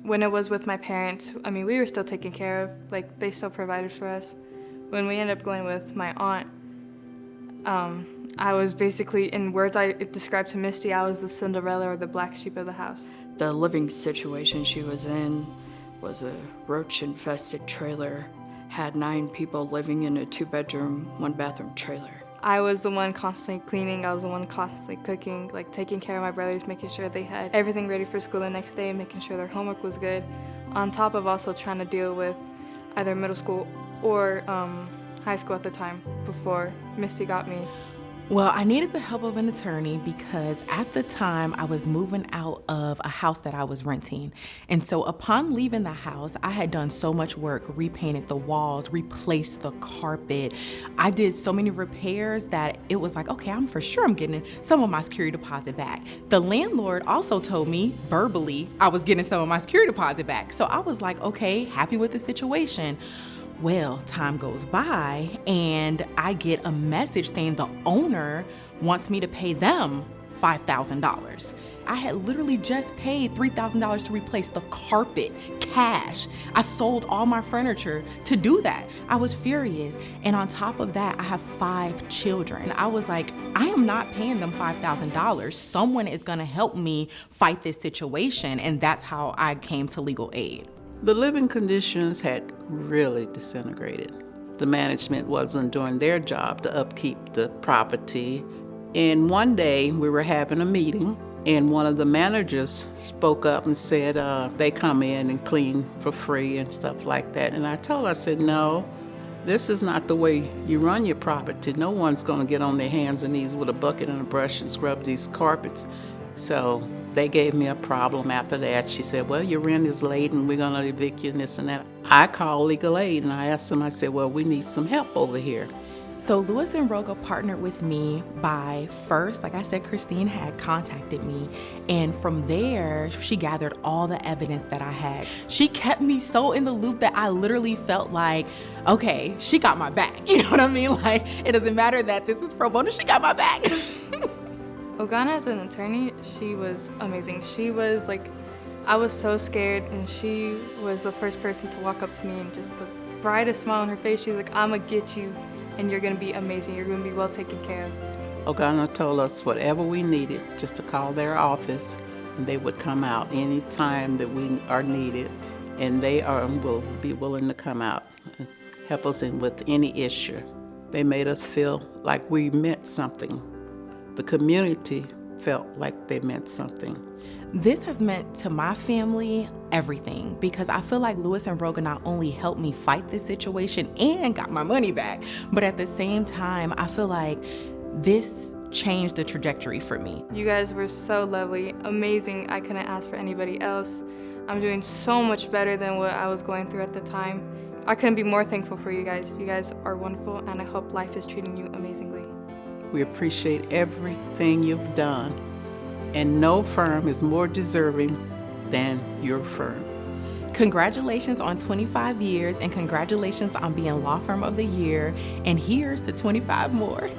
When it was with my parents, I mean, we were still taken care of. Like, they still provided for us. When we ended up going with my aunt, I was basically, in words I described to Misty, I was the Cinderella or the black sheep of the house. The living situation she was in was a roach-infested trailer, had 9 people living in a 2-bedroom, 1-bathroom trailer. I was the one constantly cleaning, I was the one constantly cooking, like taking care of my brothers, making sure they had everything ready for school the next day, making sure their homework was good, on top of also trying to deal with either middle school or high school at the time before Misty got me. Well, I needed the help of an attorney because at the time I was moving out of a house that I was renting. And so upon leaving the house, I had done so much work, repainted the walls, replaced the carpet. I did so many repairs that it was like, okay, I'm getting some of my security deposit back. The landlord also told me verbally I was getting some of my security deposit back. So I was like, okay, happy with the situation. Well, time goes by and I get a message saying the owner wants me to pay them $5,000. I had literally just paid $3,000 to replace the carpet, cash. I sold all my furniture to do that. I was furious. And on top of that, I have 5 children. I was like, I am not paying them $5,000. Someone is gonna help me fight this situation. And that's how I came to legal aid. The living conditions had really disintegrated. The management wasn't doing their job to upkeep the property. And one day we were having a meeting and one of the managers spoke up and said they come in and clean for free and stuff like that. And I told her, I said, no, this is not the way you run your property. No one's gonna get on their hands and knees with a bucket and a brush and scrub these carpets. So they gave me a problem after that. She said, well, your rent is late and we're gonna evict you and this and that. I called legal aid and I asked them, I said, well, we need some help over here. So Lewis and Roga partnered with me by first, like I said, Christine had contacted me. And from there, she gathered all the evidence that I had. She kept me so in the loop that I literally felt like, okay, she got my back. You know what I mean? Like, it doesn't matter that this is pro bono, she got my back. Ogana as an attorney, she was amazing. She was like, I was so scared and she was the first person to walk up to me and just the brightest smile on her face. She's like, I'm gonna get you and you're gonna be amazing. You're gonna be well taken care of. Ogana told us whatever we needed, just to call their office and they would come out any time that we are needed. And they will be willing to come out and help us in with any issue. They made us feel like we meant something. The community felt like they meant something. This has meant to my family everything because I feel like Lewis and Roga not only helped me fight this situation and got my money back, but at the same time, I feel like this changed the trajectory for me. You guys were so lovely, amazing. I couldn't ask for anybody else. I'm doing so much better than what I was going through at the time. I couldn't be more thankful for you guys. You guys are wonderful and I hope life is treating you amazingly. We appreciate everything you've done, and no firm is more deserving than your firm. Congratulations on 25 years and congratulations on being Law Firm of the Year, and here's to 25 more.